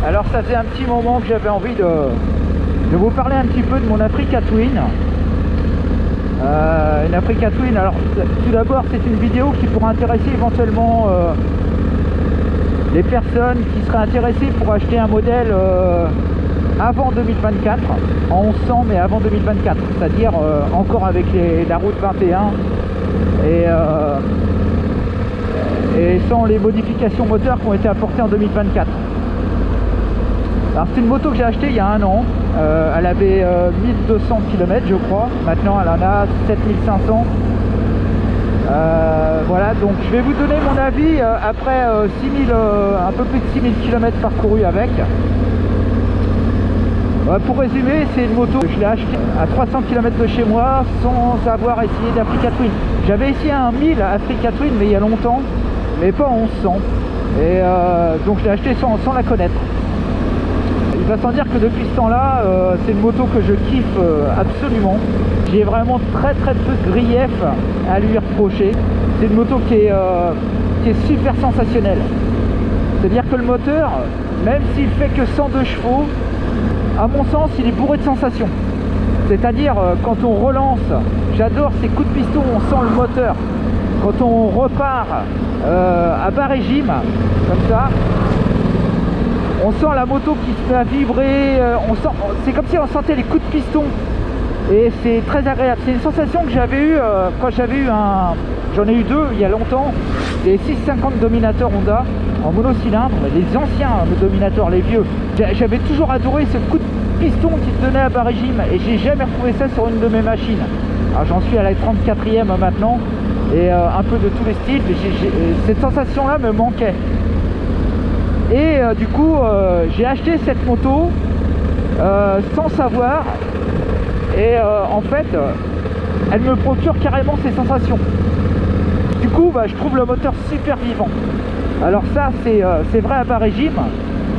Alors ça faisait un petit moment que j'avais envie de vous parler un petit peu de mon Africa Twin. Une Africa Twin, alors tout d'abord c'est une vidéo qui pourra intéresser éventuellement les personnes qui seraient intéressées pour acheter un modèle avant 2024, en 1100 mais avant 2024, c'est-à-dire encore avec la route 21 et sans les modifications moteurs qui ont été apportées en 2024. Alors c'est une moto que j'ai achetée il y a un an, elle avait 1200 km je crois, maintenant elle en a 7500. Voilà, donc je vais vous donner mon avis après un peu plus de 6000 km parcourus avec. Pour résumer, c'est une moto que je l'ai achetée à 300 km de chez moi sans avoir essayé d'Africa Twin. J'avais essayé un 1000 Africa Twin mais il y a longtemps, mais pas en 1100. Et donc je l'ai acheté sans la connaître. Il va sans dire que depuis ce temps-là, c'est une moto que je kiffe absolument. J'ai vraiment très peu de griefs à lui reprocher. C'est une moto qui est super sensationnelle. C'est-à-dire que le moteur, même s'il fait que 102 chevaux, à mon sens, il est bourré de sensations. C'est-à-dire, quand on relance, j'adore ces coups de piston, on sent le moteur. Quand on repart à bas régime, comme ça, on sent la moto qui se met à vibrer, c'est comme si on sentait les coups de piston. Et c'est très agréable. C'est une sensation que j'avais eue quand j'avais eu j'en ai eu deux il y a longtemps, des 650 Dominator Honda en monocylindre, les anciens Dominator, les vieux. J'avais toujours adoré ce coup de piston qui te donnait à bas régime et j'ai jamais retrouvé ça sur une de mes machines. Alors j'en suis à la 34e maintenant et un peu de tous les styles, mais cette sensation là me manquait. Et du coup j'ai acheté cette moto sans savoir et en fait elle me procure carrément ces sensations. Du coup je trouve le moteur super vivant. Alors ça c'est vrai à bas régime.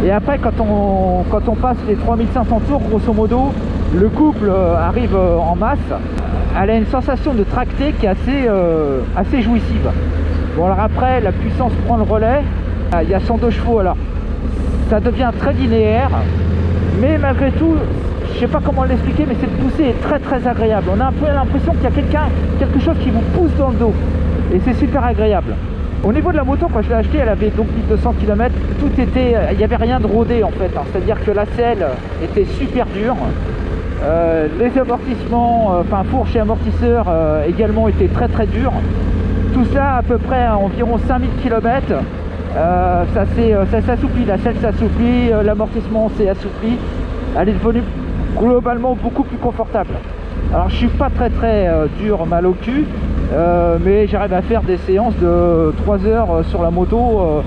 Et après quand on passe les 3500 tours grosso modo, le couple arrive en masse. Elle a une sensation de tracté qui est assez jouissive. Bon alors après la puissance prend le relais. Il y a 102 chevaux, alors ça devient très linéaire, mais malgré tout, je sais pas comment l'expliquer, mais cette poussée est très agréable. On a un peu l'impression qu'il y a quelque chose qui vous pousse dans le dos, et c'est super agréable. Au niveau de la moto, quand je l'ai achetée, elle avait donc 1200 km, il n'y avait rien de rodé en fait, c'est-à-dire que la selle était super dure, les amortissements, fourche et amortisseurs également étaient très durs. Tout ça à peu près à environ 5000 km. Ça s'assouplit, la selle s'assouplit, l'amortissement s'est assoupli, elle est devenue globalement beaucoup plus confortable. Alors je suis pas très dur, mal au cul, mais j'arrive à faire des séances de 3 heures sur la moto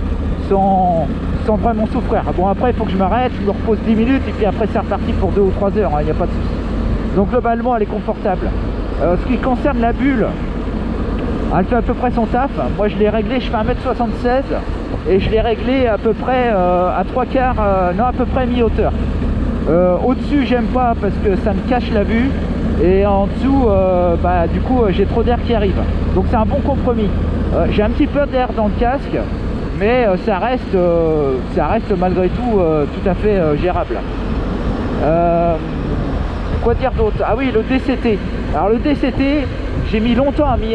sans vraiment souffrir. Bon après il faut que je m'arrête, je me repose 10 minutes et puis après c'est reparti pour 2 ou 3 heures, il n'y a pas de souci. Donc globalement elle est confortable. Ce qui concerne la bulle, elle fait à peu près son taf. Moi je l'ai réglé, je fais 1m76 et je l'ai réglé à peu près à 3/4, non à peu près mi-hauteur. Au-dessus j'aime pas parce que ça me cache la vue et en dessous du coup j'ai trop d'air qui arrive. Donc c'est un bon compromis. J'ai un petit peu d'air dans le casque, mais ça reste malgré tout tout à fait gérable. Quoi dire d'autre? Ah oui, le DCT. Alors le DCT, j'ai mis longtemps à m'y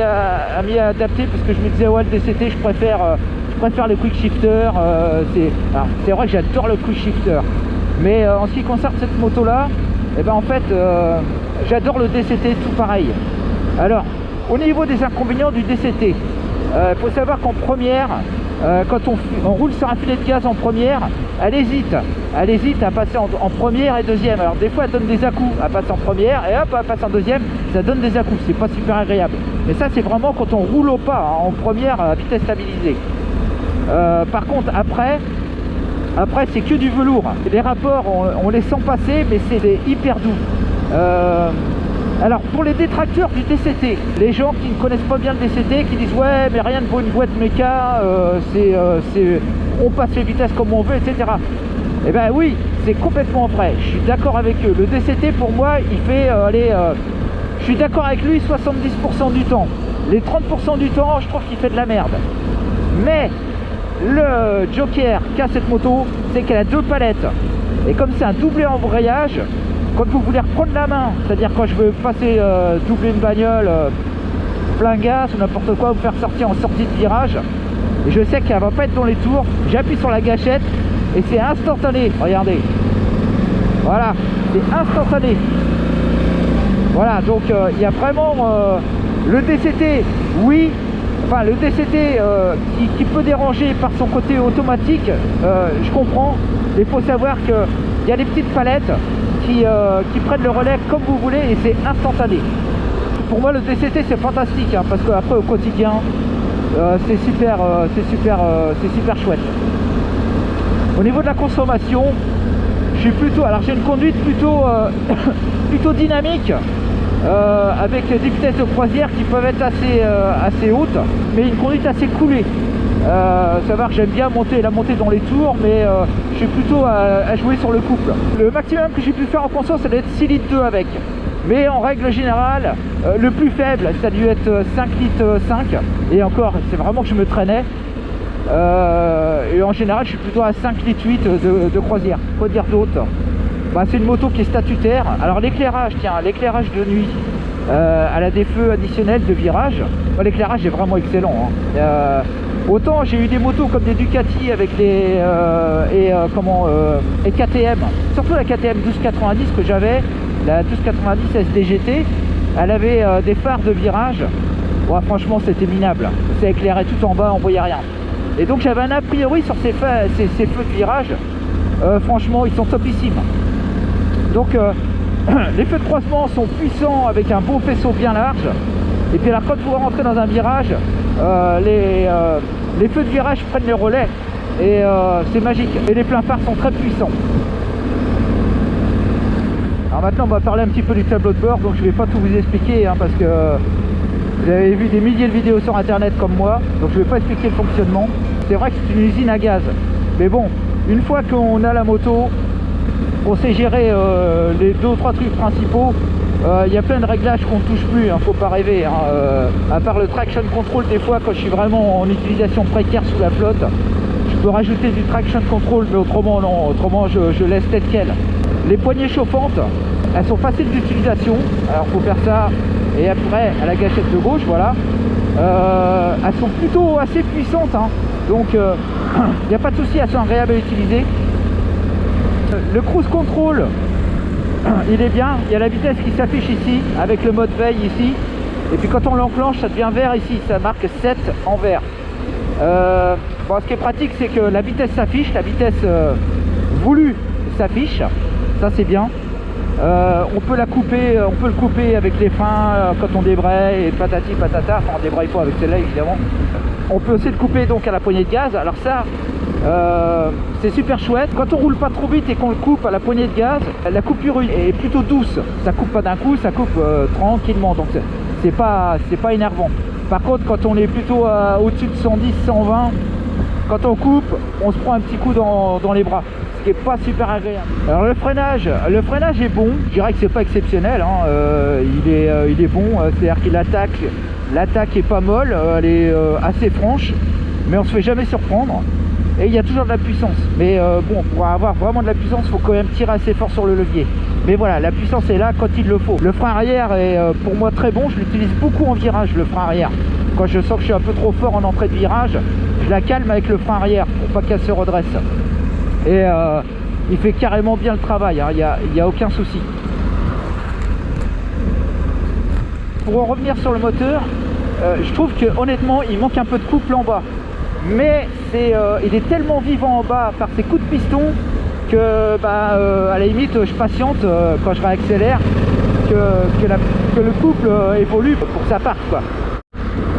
adapter parce que je me disais ouais le DCT je préfère le quick shifter. C'est vrai que j'adore le quick shifter, mais en ce qui concerne cette moto là, en fait j'adore le DCT tout pareil. Alors au niveau des inconvénients du DCT, faut savoir qu'en première, quand on roule sur un filet de gaz en première, elle hésite à passer en première et deuxième. Alors des fois elle donne des à-coups, elle passe en première et hop elle passe en deuxième, ça donne des à-coups, c'est pas super agréable. Mais ça c'est vraiment quand on roule au pas, en première à vitesse stabilisée. Par contre après c'est que du velours. Les rapports on les sent passer, mais c'est hyper doux. Alors pour les détracteurs du DCT, les gens qui ne connaissent pas bien le DCT, qui disent ouais mais rien ne vaut une boîte méca, on passe les vitesses comme on veut, etc. Eh ben oui, c'est complètement vrai, je suis d'accord avec eux. Le DCT pour moi il fait je suis d'accord avec lui 70% du temps. Les 30% du temps je trouve qu'il fait de la merde. Mais Le joker qu'a cette moto, c'est qu'elle a 2 palettes. Et comme c'est un doublé embrayage, quand vous voulez reprendre la main, c'est-à-dire quand je veux passer doubler une bagnole plein gaz ou n'importe quoi, vous faire sortir en sortie de virage, et je sais qu'elle va pas être dans les tours, j'appuie sur la gâchette et c'est instantané. Regardez, voilà, c'est instantané. Voilà, donc il y a vraiment le DCT, oui, enfin le DCT qui peut déranger par son côté automatique, je comprends, mais il faut savoir qu'il y a des petites palettes qui prennent le relais comme vous voulez et c'est instantané. Pour moi le DCT c'est fantastique, hein, parce qu'après au quotidien c'est super chouette. Au niveau de la consommation, je suis plutôt, alors j'ai une conduite plutôt plutôt dynamique, avec des vitesses de croisière qui peuvent être assez hautes, mais une conduite assez coulée. Savoir que j'aime bien la montée dans les tours, mais je suis plutôt à jouer sur le couple. Le maximum que j'ai pu faire en conso, c'est d'être 6 litres 2 avec. Mais en règle générale, le plus faible, ça a dû être 5 litres 5. Et encore, c'est vraiment que je me traînais. Et en général, je suis plutôt à 5 litres 8 de croisière. Quoi dire d'autre? Bah, c'est une moto qui est statutaire. Alors l'éclairage, tiens, l'éclairage de nuit, elle a des feux additionnels de virage. Bah, l'éclairage est vraiment excellent, hein. Autant j'ai eu des motos comme des Ducati avec les et KTM, surtout la KTM 1290 que j'avais, la 1290 SDGT, elle avait des phares de virage. Ouais, franchement c'était minable, ça éclairait tout en bas, on voyait rien. Et donc j'avais un a priori sur ces feux de virage. Franchement ils sont topissimes. Donc les feux de croisement sont puissants avec un beau faisceau bien large. Et puis là quand vous rentrez dans un virage, les feux de virage prennent le relais et c'est magique. Et les pleins phares sont très puissants. Alors maintenant on va parler un petit peu du tableau de bord, donc je vais pas tout vous expliquer, hein, parce que vous avez vu des milliers de vidéos sur internet comme moi, donc je vais pas expliquer le fonctionnement. C'est vrai que c'est une usine à gaz, mais bon, une fois qu'on a la moto, on sait gérer les 2 ou 3 trucs principaux. Il y a plein de réglages qu'on ne touche plus, hein, faut pas rêver, hein. À part le traction control, des fois quand je suis vraiment en utilisation précaire sous la flotte, je peux rajouter du traction control, mais autrement non, autrement je laisse tel quel. Les poignées chauffantes, elles sont faciles d'utilisation, alors faut faire ça, et après à la gâchette de gauche, voilà. Elles sont plutôt assez puissantes, hein. Donc il n'y a pas de souci, elles sont agréables à utiliser. Le cruise control, il est bien, il y a la vitesse qui s'affiche ici, avec le mode veille ici, et puis quand on l'enclenche, ça devient vert ici, ça marque 7 en vert. Bon, ce qui est pratique, c'est que la vitesse s'affiche, la vitesse voulue s'affiche, ça c'est bien. On peut la couper, on peut le couper avec les freins quand on débraye, et patati patata, enfin on débraye pas avec celle-là évidemment. On peut aussi le couper donc à la poignée de gaz, alors ça, c'est super chouette. Quand on roule pas trop vite et qu'on le coupe à la poignée de gaz, la coupure est plutôt douce, ça coupe pas d'un coup, ça coupe tranquillement, donc c'est pas énervant. Par contre quand on est plutôt au-dessus de 110, 120, quand on coupe, on se prend un petit coup dans les bras, ce qui est pas super agréable. Alors le freinage est bon, je dirais que c'est pas exceptionnel, hein. Il est bon, c'est-à-dire qu'il l'attaque est pas molle, elle est assez franche, mais on se fait jamais surprendre. Et il y a toujours de la puissance, mais bon, pour avoir vraiment de la puissance, il faut quand même tirer assez fort sur le levier. Mais voilà, la puissance est là quand il le faut. Le frein arrière est pour moi très bon, je l'utilise beaucoup en virage, le frein arrière. Quand je sens que je suis un peu trop fort en entrée de virage, je la calme avec le frein arrière pour pas qu'elle se redresse. Et il fait carrément bien le travail, hein, il n'y a aucun souci. Pour en revenir sur le moteur, je trouve que honnêtement il manque un peu de couple en bas. Mais il est tellement vivant en bas par ses coups de piston que à la limite je patiente quand je réaccélère que le couple évolue pour que ça parte, quoi.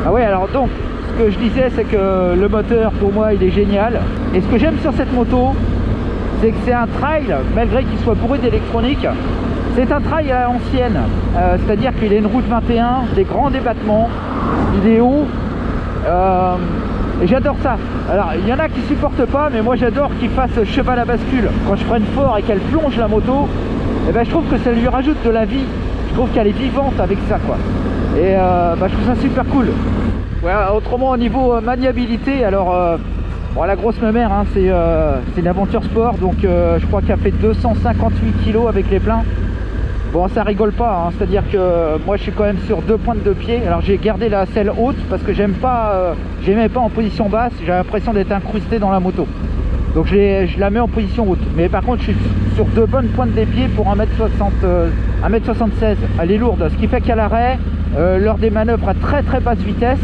Ah ouais, alors donc ce que je disais, c'est que le moteur pour moi il est génial, et ce que j'aime sur cette moto, c'est que c'est un trail, malgré qu'il soit bourré d'électronique, c'est un trail à l'ancienne, c'est-à-dire qu'il a une route 21, des grands débattements, il est haut, et j'adore ça. Alors il y en a qui supportent pas, mais moi j'adore qu'il fasse cheval à bascule. Quand je freine fort et qu'elle plonge la moto, et ben, je trouve que ça lui rajoute de la vie, je trouve qu'elle est vivante avec ça, quoi. Et je trouve ça super cool. Ouais, autrement au niveau maniabilité, alors Bon, la grosse mémère, hein, c'est une aventure sport, donc je crois qu'elle fait 258 kg avec les pleins. Bon, ça rigole pas, hein, c'est-à-dire que moi je suis quand même sur 2 pointes de pied. Alors j'ai gardé la selle haute parce que j'aimais pas en position basse, j'ai l'impression d'être incrusté dans la moto. Donc je la mets en position haute. Mais par contre je suis sur 2 bonnes pointes des pieds pour 1m76. Elle est lourde, ce qui fait qu'à l'arrêt, lors des manœuvres à très basse vitesse,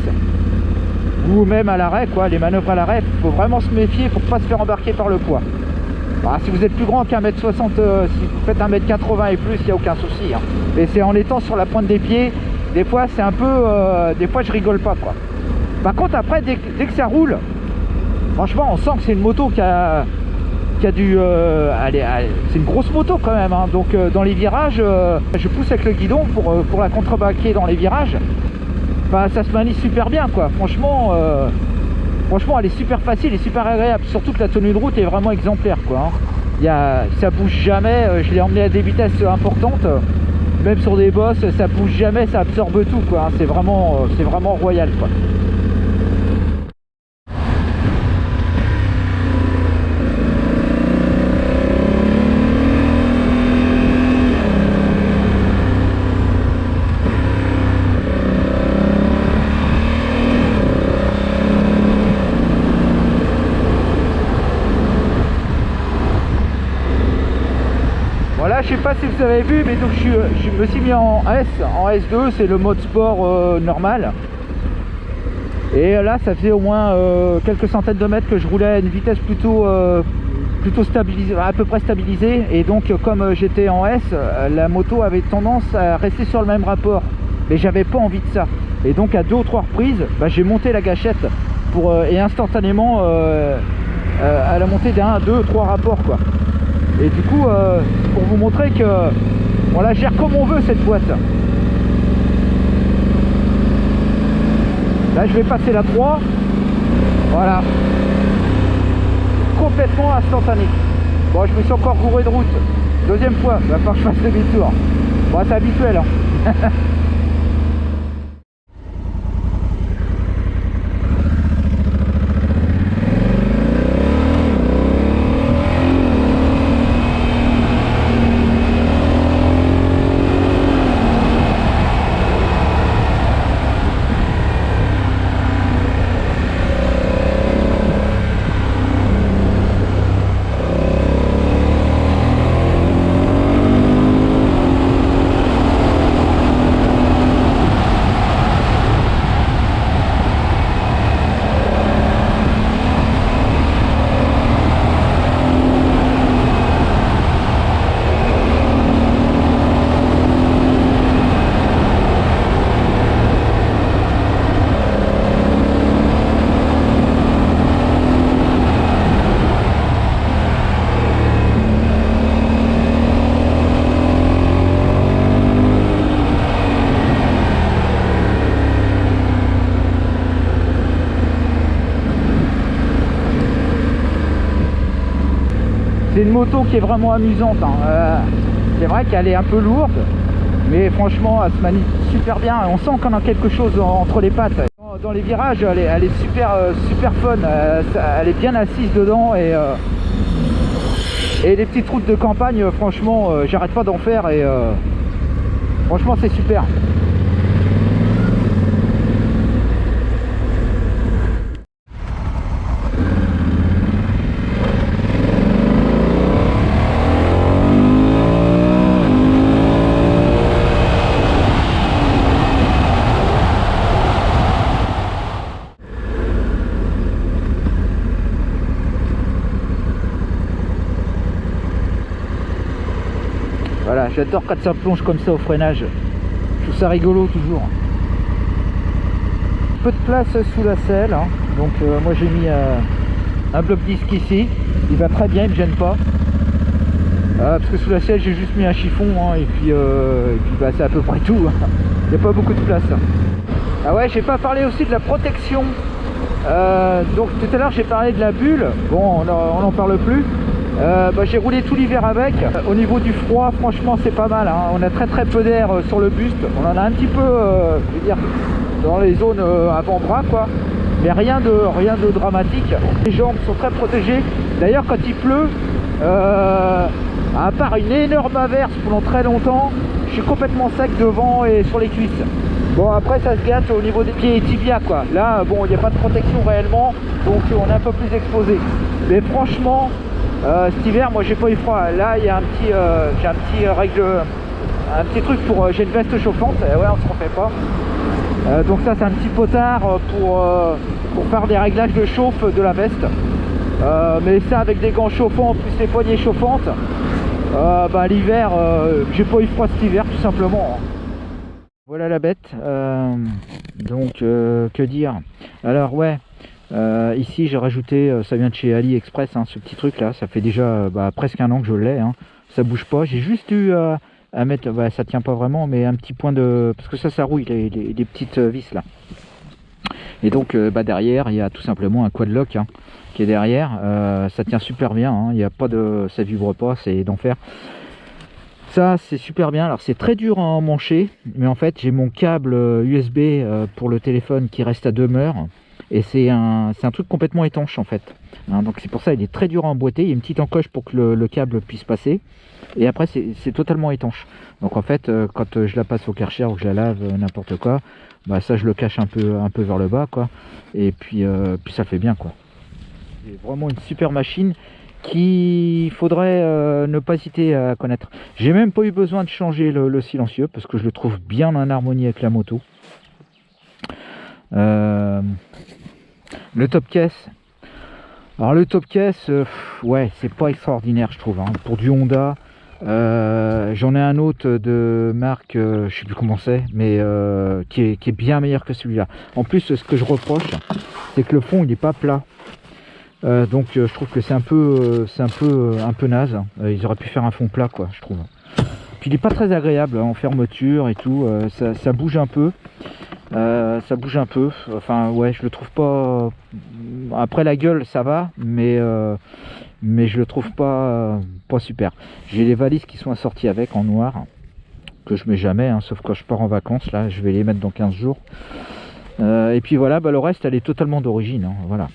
ou même à l'arrêt, quoi, les manœuvres à l'arrêt, il faut vraiment se méfier pour pas se faire embarquer par le poids. Bah, si vous êtes plus grand qu'un mètre 60, si vous faites 1m80 et plus, il n'y a aucun souci, hein. Mais c'est en étant sur la pointe des pieds, des fois c'est un peu... des fois je rigole pas, quoi. Par contre après, dès que ça roule, franchement on sent que c'est une moto qui a du... c'est une grosse moto quand même, hein. Donc dans les virages, je pousse avec le guidon pour la contrebaquer dans les virages. Enfin, ça se manie super bien, quoi. Franchement, elle est super facile et super agréable. Surtout que la tenue de route est vraiment exemplaire, quoi, hein. Ça bouge jamais. Je l'ai emmené à des vitesses importantes. Même sur des bosses, ça bouge jamais, ça absorbe tout, quoi, hein. C'est vraiment royal, quoi. Voilà, je sais pas si vous avez vu, mais donc je me suis mis en S2, c'est le mode sport normal. Et là, ça faisait au moins quelques centaines de mètres que je roulais à une vitesse plutôt stabilisée, à peu près stabilisée. Et donc, comme j'étais en S, la moto avait tendance à rester sur le même rapport. Mais j'avais pas envie de ça. Et donc, à 2 ou 3 reprises, j'ai monté la gâchette et instantanément, elle a monté d'1, 2, 3 rapports, quoi. Et du coup, pour vous montrer que on la gère comme on veut, cette boîte. Là, je vais passer la 3. Voilà. Complètement instantané. Bon, je me suis encore gouré de route. Deuxième fois, il va falloir que je fasse demi-tour. Bon, c'est habituel, hein. C'est une moto qui est vraiment amusante, hein. C'est vrai qu'elle est un peu lourde, mais franchement elle se manie super bien. On sent qu'on a quelque chose entre les pattes. Dans les virages, elle est super fun. Elle est bien assise dedans et les petites routes de campagne, franchement, j'arrête pas d'en faire et franchement c'est super. Voilà, j'adore quand ça plonge comme ça au freinage. Je trouve ça rigolo toujours. Peu de place sous la selle, hein. Donc moi j'ai mis un bloc disque ici. Il va très bien, il me gêne pas. Parce que sous la selle j'ai juste mis un chiffon, hein, et puis c'est à peu près tout, hein. Il n'y a pas beaucoup de place. Ah ouais, j'ai pas parlé aussi de la protection. Donc tout à l'heure j'ai parlé de la bulle. Bon, on n'en parle plus. J'ai roulé tout l'hiver avec. Au niveau du froid, franchement c'est pas mal, hein. On a très peu d'air sur le buste. On en a un petit peu, je veux dire, dans les zones avant-bras, quoi. mais rien de dramatique. Les jambes sont très protégées. D'ailleurs, quand il pleut, à part une énorme averse pendant très longtemps, je suis complètement sec devant et sur les cuisses. Bon, après ça se gâte au niveau des pieds et tibias quoi. Là bon, il n'y a pas de protection réellement, donc on est un peu plus exposé. Mais franchement, cet hiver moi j'ai pas eu froid. Là il y a un petit j'ai un petit truc pour j'ai une veste chauffante. Et ouais, on se refait pas. Donc ça c'est un petit potard pour faire des réglages de chauffe de la veste. Mais ça avec des gants chauffants plus les poignées chauffantes, bah l'hiver j'ai pas eu froid cet hiver tout simplement. Voilà la bête. Donc que dire, alors ouais, ici j'ai rajouté, ça vient de chez AliExpress hein, ce petit truc là, ça fait déjà presque un an que je l'ai hein. Ça bouge pas, j'ai juste eu à mettre, ça tient pas vraiment, mais un petit point de, parce que ça rouille les petites vis là. Et donc derrière il y a tout simplement un quad lock hein, qui est derrière, ça tient super bien hein. Il n'y a pas de, ça vibre pas, c'est d'enfer. Ça c'est super bien. Alors c'est très dur à emmancher, mais en fait j'ai mon câble USB pour le téléphone qui reste à demeure, et c'est un truc complètement étanche en fait hein, donc c'est pour ça il est très dur à emboîter. Il y a une petite encoche pour que le câble puisse passer, et après c'est totalement étanche. Donc en fait quand je la passe au Karcher ou que je la lave n'importe quoi, ça je le cache un peu vers le bas quoi, et puis ça fait bien quoi. C'est vraiment une super machine qu'il faudrait ne pas hésiter à connaître. J'ai même pas eu besoin de changer le silencieux parce que je le trouve bien en harmonie avec la moto. Le top case, alors le top case ouais c'est pas extraordinaire je trouve hein. Pour du Honda, j'en ai un autre de marque je sais plus comment c'est, mais qui est bien meilleur que celui-là. En plus ce que je reproche, c'est que le fond il est pas plat. Donc je trouve que c'est un peu naze. Ils auraient pu faire un fond plat quoi, je trouve. Puis il est pas très agréable en fermeture et tout, ça bouge un peu. Enfin ouais, je le trouve pas. Après la gueule ça va, mais je le trouve pas super. J'ai les valises qui sont assorties avec en noir, que je mets jamais hein, sauf quand je pars en vacances. Là je vais les mettre dans 15 jours. Et puis voilà, le reste elle est totalement d'origine hein, voilà.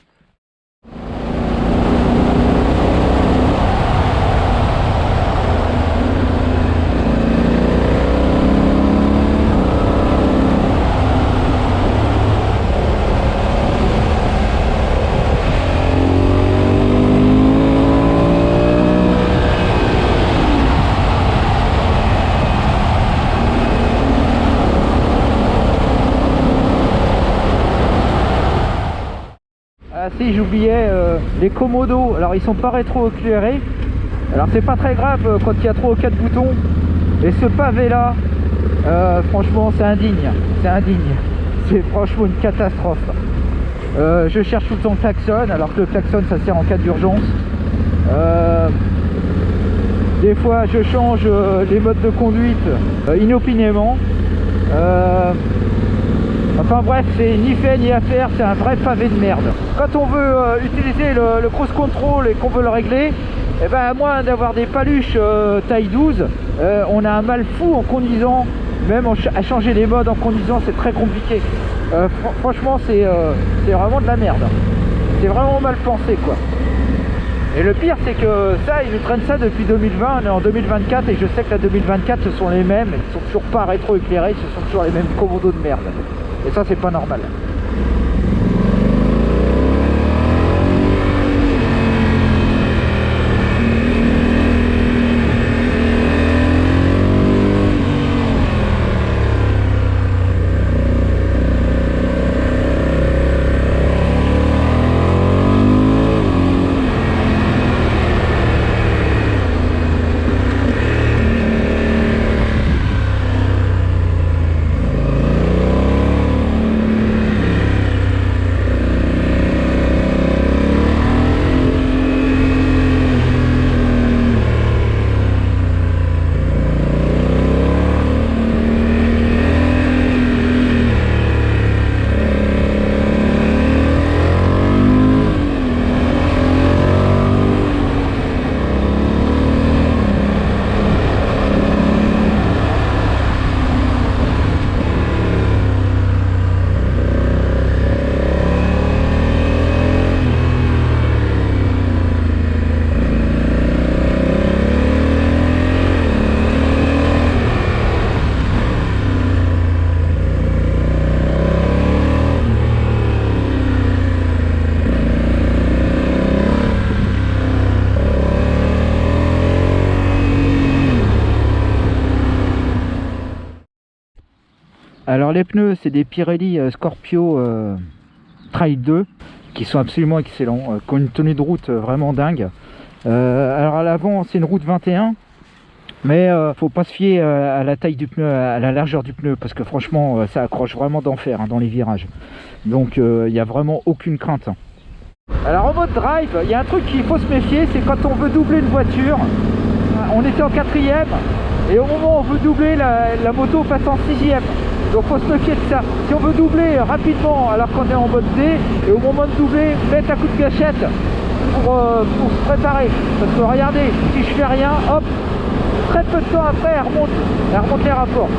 Ah si, j'oubliais les commodos. Alors ils sont pas rétro-éclairés. Alors c'est pas très grave quand il y a 3 ou 4 boutons. Et ce pavé là, franchement c'est indigne. C'est indigne. C'est franchement une catastrophe. Je cherche tout le temps le klaxon, alors que le klaxon ça sert en cas d'urgence. Des fois je change les modes de conduite inopinément. Enfin bref, c'est ni fait ni à faire, c'est un vrai pavé de merde. Quand on veut utiliser le cruise control et qu'on veut le régler, et à moins d'avoir des paluches taille 12, on a un mal fou en conduisant. Même à changer les modes en conduisant, c'est très compliqué. Franchement, c'est vraiment de la merde. C'est vraiment mal pensé quoi. Et le pire, c'est que ça, ils nous traînent ça depuis 2020, on est en 2024, et je sais que la 2024, ce sont les mêmes, ils sont toujours pas rétro-éclairés, ce sont toujours les mêmes commandos de merde. Et ça, c'est pas normal. Alors les pneus, c'est des Pirelli Scorpio Trail 2 qui sont absolument excellents, qui ont une tenue de route vraiment dingue. Alors à l'avant, c'est une route 21, mais faut pas se fier à la taille du pneu, à la largeur du pneu, parce que franchement, ça accroche vraiment d'enfer dans les virages. Donc il n'y a vraiment aucune crainte. Alors en mode drive, il y a un truc qu'il faut se méfier, c'est quand on veut doubler une voiture. On était en 4e et au moment où on veut doubler, la moto passe en 6e. Donc faut se méfier de ça. Si on veut doubler rapidement alors qu'on est en mode D, et au moment de doubler, mettre un coup de gâchette pour se préparer. Parce que regardez, si je fais rien, hop, très peu de temps après, elle remonte les rapports.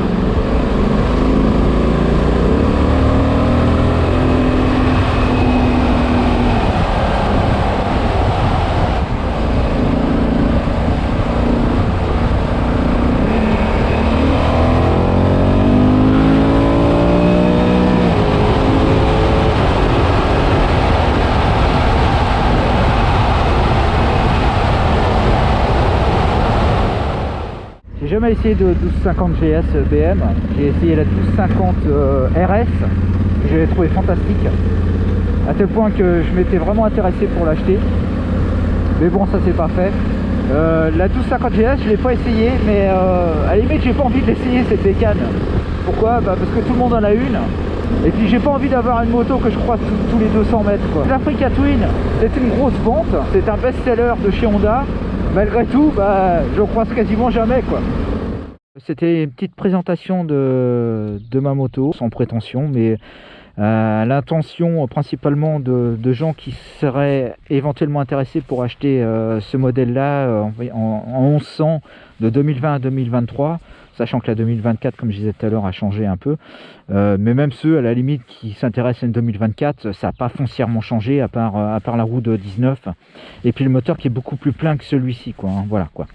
J'ai jamais essayé de 1250 GS BM, j'ai essayé la 1250 RS, que j'avais trouvé fantastique, à tel point que je m'étais vraiment intéressé pour l'acheter, mais bon, ça s'est pas fait. La 1250 GS, je l'ai pas essayé, mais à la limite j'ai pas envie de l'essayer cette bécane. Pourquoi? Parce que tout le monde en a une, et puis j'ai pas envie d'avoir une moto que je croise tous les 200 mètres. L'Africa Twin, c'est une grosse vente, c'est un best-seller de chez Honda. Malgré tout, je croise quasiment jamais, quoi. C'était une petite présentation de ma moto, sans prétention, mais l'intention principalement de gens qui seraient éventuellement intéressés pour acheter ce modèle-là en 1100 de 2020 à 2023, sachant que la 2024, comme je disais tout à l'heure, a changé un peu. Mais même ceux, à la limite, qui s'intéressent à une 2024, ça n'a pas foncièrement changé, à part la roue de 19. Et puis le moteur qui est beaucoup plus plein que celui-ci, quoi. Hein, voilà, quoi.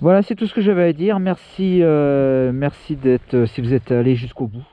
Voilà, c'est tout ce que j'avais à dire. Merci, merci d'être, si vous êtes allé jusqu'au bout.